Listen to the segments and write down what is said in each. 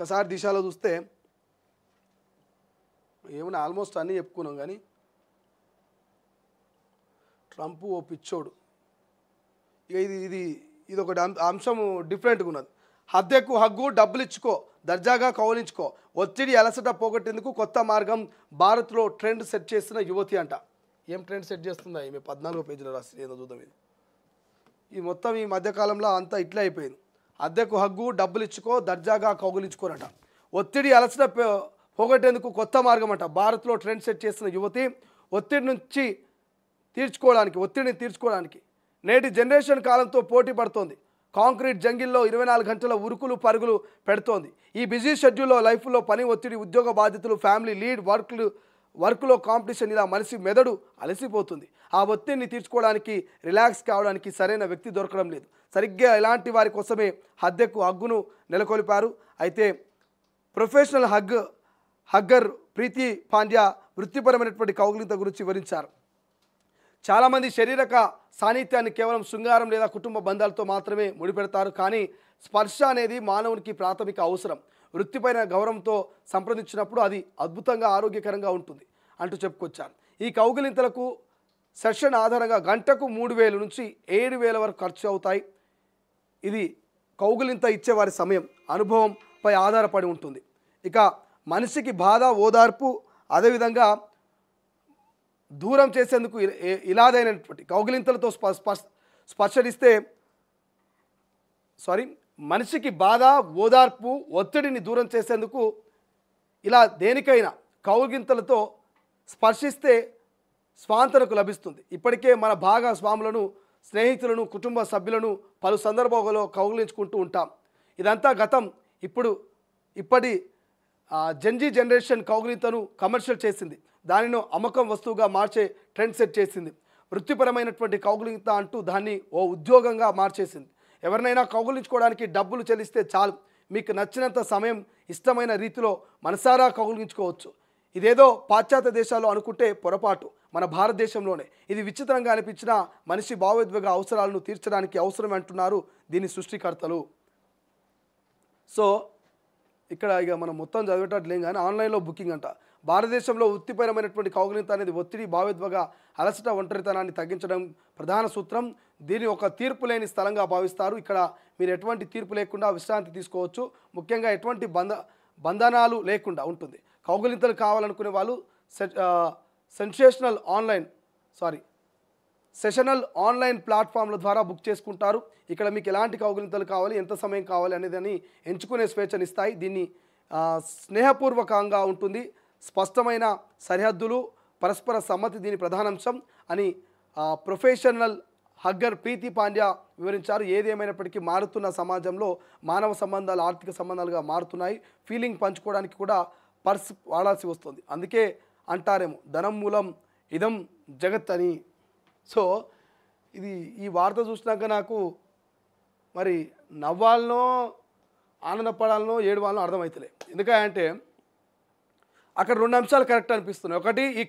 ఒకసారి దిశలో చూస్తే ఏమన్నా ఆల్మోస్ట్ అన్నీ చెప్పుకున్నాం కానీ ట్రంప్ ఓ పిచ్చోడు. ఇక ఇది ఒకటి అంశం డిఫరెంట్గా ఉన్నది. హద్దెకు హగ్గు, డబ్బులు ఇచ్చుకో, దర్జాగా కౌలించుకో, ఒత్తిడి అలసట పోగొట్టేందుకు కొత్త మార్గం, భారత్లో ట్రెండ్ సెట్ చేసిన యువతి అంట. ఏం ట్రెండ్ సెట్ చేస్తుందా ఈమె? 14 పేజీలో రాసి ఏదో చూద్దాం. ఈ మొత్తం ఈ మధ్యకాలంలో అంతా ఇట్లా అయిపోయింది. అద్దెకు హగ్గు, డబ్బులు ఇచ్చుకో, దర్జాగా కౌగులించుకోనట. ఒత్తిడి అలసట పోగొట్టేందుకు కొత్త మార్గం అంట. భారత్లో ట్రెండ్ సెట్ చేసిన యువతి ఒత్తిడిని తీర్చుకోవడానికి నేటి జనరేషన్ కాలంతో పోటీ పడుతోంది. కాంక్రీట్ జంగిల్లో 24 గంటల ఉరుకులు పరుగులు పెడుతోంది. ఈ బిజీ షెడ్యూల్లో లైఫ్లో పని ఒత్తిడి, ఉద్యోగ బాధ్యతలు, ఫ్యామిలీ లీడ్, వర్క్లో కాంపిటీషన్, ఇలా మనిషి మెదడు అలసిపోతుంది. ఆ ఒత్తిడిని తీర్చుకోవడానికి, రిలాక్స్ కావడానికి సరైన వ్యక్తి దొరకడం లేదు. సరిగ్గా ఇలాంటి వారి కోసమే హద్దెకు హగ్గును నెలకొల్పారు. అయితే ప్రొఫెషనల్ హగ్గర్ ప్రీతి పాండ్యా వృత్తిపరమైనటువంటి కౌగిలింత గురించి వివరించారు. చాలామంది శారీరక సాన్నిధ్యాన్ని కేవలం శృంగారం లేదా కుటుంబ బంధాలతో మాత్రమే ముడిపెడతారు. కానీ స్పర్శ అనేది మానవునికి ప్రాథమిక అవసరం. వృత్తిపైన గౌరవంతో సంప్రదించినప్పుడు అది అద్భుతంగా ఆరోగ్యకరంగా ఉంటుంది అంటూ చెప్పుకొచ్చారు. ఈ కౌగిలింతలకు సెషన్ ఆధారంగా గంటకు 3,000 నుంచి 7,000 వరకు ఖర్చు అవుతాయి. ఇది కౌగిలింత ఇచ్చేవారి సమయం, అనుభవంపై ఆధారపడి ఉంటుంది. ఇక మనిషికి బాధ, ఓదార్పు, అదేవిధంగా దూరం చేసేందుకు ఇలాదైనటువంటి కౌగిలింతలతో మనిషికి బాధ, ఓదార్పు, ఒత్తిడిని దూరం చేసేందుకు ఇలా దేనికైనా కౌగిలింతలతో స్పర్శిస్తే స్వాంతనకు లభిస్తుంది. ఇప్పటికే మన భాగస్వాములను, స్నేహితులను, కుటుంబ సభ్యులను పలు సందర్భాలలో కౌగిలించుకుంటూ ఉంటాం. ఇదంతా గతం. ఇప్పటి జెన్జీ జనరేషన్ కౌగిలింతను కమర్షియల్ చేసింది. దానిని అమ్మకం వస్తువుగా మార్చే ట్రెండ్ సెట్ చేసింది. వృత్తిపరమైనటువంటి కౌగిలింత అంటూ దాన్ని ఓ ఉద్యోగంగా మార్చేసింది. ఎవరినైనా కౌగిలించుకోవడానికి డబ్బులు చెల్లిస్తే చాలు, మీకు నచ్చినంత సమయం ఇష్టమైన రీతిలో మనసారా కౌగిలించుకోవచ్చు. ఇదేదో పాశ్చాత్య దేశాల్లో అనుకుంటే పొరపాటు. మన భారతదేశంలోనే ఇది విచిత్రంగా అనిపించిన మనిషి భావోద్వేగ అవసరాలను తీర్చడానికి అవసరం అంటున్నారు దీని సృష్టికర్తలు. సో ఇక్కడ ఇక మనం మొత్తం చదివేటట్లేం కానీ ఆన్లైన్లో బుకింగ్ అంట. భారతదేశంలో వృత్తిపరమైనటువంటి కౌగిలింత అనేది ఒత్తిడి, భావోద్వేగ అలసట, ఒంటరితనాన్ని తగ్గించడం ప్రధాన సూత్రం. దీన్ని ఒక తీర్పు లేని స్థలంగా భావిస్తారు. ఇక్కడ మీరు ఎటువంటి తీర్పు లేకుండా విశ్రాంతి తీసుకోవచ్చు. ముఖ్యంగా ఎటువంటి బంధనాలు లేకుండా ఉంటుంది. కౌగిలింతలు కావాలనుకునే వాళ్ళు సెషనల్ ఆన్లైన్ ప్లాట్ఫామ్ల ద్వారా బుక్ చేసుకుంటారు. ఇక్కడ మీకు ఎలాంటి కౌగిలింతలు కావాలి, ఎంత సమయం కావాలి అనేదని ఎంచుకునే స్వేచ్ఛనిస్తాయి. దీన్ని స్నేహపూర్వకంగా ఉంటుంది. స్పష్టమైన సరిహద్దులు, పరస్పర సమ్మతి దీని ప్రధానాంశం అని ప్రొఫెషనల్ హగ్గర్ ప్రీతి పాండ్యా వివరించారు. ఏదేమైనప్పటికీ మారుతున్న సమాజంలో మానవ సంబంధాలు ఆర్థిక సంబంధాలుగా మారుతున్నాయి. ఫీలింగ్ పంచుకోవడానికి కూడా పర్స్ వాడాల్సి వస్తుంది. అందుకే అంటారేమో ధనం మూలం ఇదం జగత్ అని. సో ఈ వార్త చూసినాక నాకు మరి నవ్వాలనో ఆనందపడాలనో ఏడవాలనో అర్థమవుతలే. ఎందుకంటే అక్కడ 2 అంశాలు కరెక్ట్ అనిపిస్తున్నాయి. ఒకటి, ఈ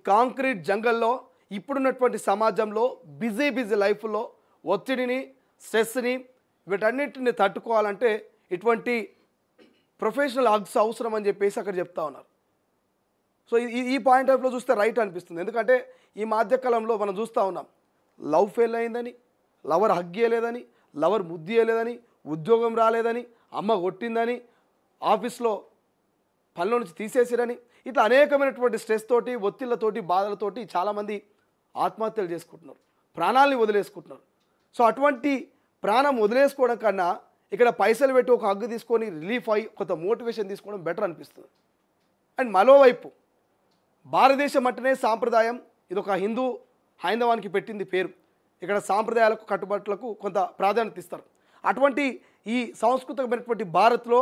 కాంక్రీట్ జంగల్లో ఇప్పుడున్నటువంటి సమాజంలో బిజీ లైఫ్లో ఒత్తిడిని, స్ట్రెస్ని, వీటన్నిటిని తట్టుకోవాలంటే ఇటువంటి ప్రొఫెషనల్ హగ్స్ అవసరం అని చెప్పేసి అక్కడ చెప్తా ఉన్నారు. సో ఈ పాయింట్ ఆఫ్లో చూస్తే రైట్ అనిపిస్తుంది. ఎందుకంటే ఈ మధ్యకాలంలో మనం చూస్తూ ఉన్నాం, లవ్ ఫెయిల్ అయిందని, లవర్ హగ్ చేయలేదని, లవర్ ముద్దు చేయలేదని, ఉద్యోగం రాలేదని, అమ్మ కొట్టిందని, ఆఫీస్లో పనిలో నుంచి తీసేసిరని, ఇట్లా అనేకమైనటువంటి స్ట్రెస్ తోటి, ఒత్తిళ్లతోటి, బాధలతోటి చాలామంది ఆత్మహత్యలు చేసుకుంటున్నారు, ప్రాణాలని వదిలేసుకుంటున్నారు. సో అటువంటి ప్రాణం వదిలేసుకోవడం కన్నా ఇక్కడ పైసలు పెట్టి ఒక హగ్గు తీసుకొని రిలీఫ్ అయ్యి కొంత మోటివేషన్ తీసుకోవడం బెటర్ అనిపిస్తుంది. అండ్ మరోవైపు భారతదేశం అంటేనే సాంప్రదాయం. ఇది ఒక హైందవానికి పెట్టింది పేరు. ఇక్కడ సాంప్రదాయాలకు, కట్టుబాట్లకు కొంత ప్రాధాన్యత ఇస్తారు. అటువంటి ఈ సాంస్కృతికమైనటువంటి భారత్లో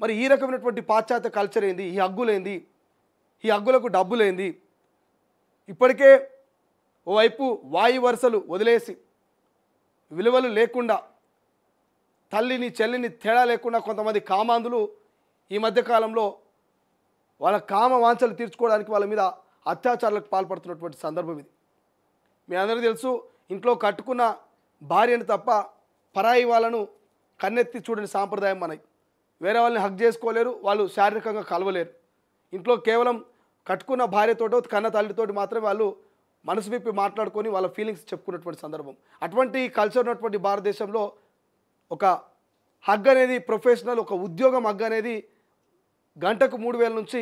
మరి ఈ రకమైనటువంటి పాశ్చాత్య కల్చర్ ఏంది, ఈ హగ్గులేంది, ఈ హగ్గులకు డబ్బులేంది? ఇప్పటికే ఓవైపు వాయు వరుసలు వదిలేసి, విలువలు లేకుండా, తల్లిని చెల్లిని తేడా లేకుండా కొంతమంది కామాంధులు ఈ మధ్యకాలంలో వాళ్ళ కామ వాంఛలు తీర్చుకోవడానికి వాళ్ళ మీద అత్యాచారాలకు పాల్పడుతున్నటువంటి సందర్భం ఇది. మీ అందరికీ తెలుసు, ఇంట్లో కట్టుకున్న భార్యను తప్ప పరాయి వాళ్ళను కన్నెత్తి చూడని సాంప్రదాయం మనకి. వేరే వాళ్ళని హగ్ చేసుకోలేరు, వాళ్ళు శారీరకంగా కలవలేరు. ఇంట్లో కేవలం కట్టుకున్న భార్యతోటో కన్న తల్లితోటి మాత్రమే వాళ్ళు మనసు విప్పి మాట్లాడుకొని వాళ్ళ ఫీలింగ్స్ చెప్పుకున్నటువంటి సందర్భం. అటువంటి కల్చర్ ఉన్నటువంటి భారతదేశంలో ఒక హగ్ అనేది ప్రొఫెషనల్, ఒక ఉద్యోగం హగ్ అనేది గంటకు 3000 నుంచి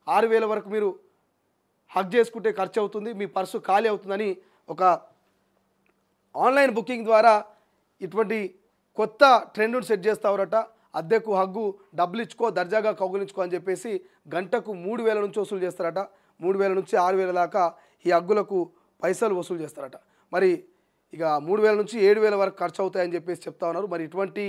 6000 వరకు మీరు హగ్ చేసుకుంటే ఖర్చు అవుతుంది, మీ పర్సు ఖాళీ అవుతుందని ఒక ఆన్లైన్ బుకింగ్ ద్వారా ఇటువంటి కొత్త ట్రెండ్ను సెట్ చేస్తారట. అద్దెకు హగ్గు డబ్బులు ఇచ్చుకో, దర్జాగా కౌగులించుకో అని చెప్పేసి గంటకు 3000 నుంచి వసూలు చేస్తారట. 3000 నుంచి 6000 దాకా ఈ హగ్గులకు పైసలు వసూలు చేస్తారట. మరి ఇక 3000 నుంచి 7000 వరకు ఖర్చు అవుతాయని చెప్పేసి చెప్తా ఉన్నారు. మరి ఇటువంటి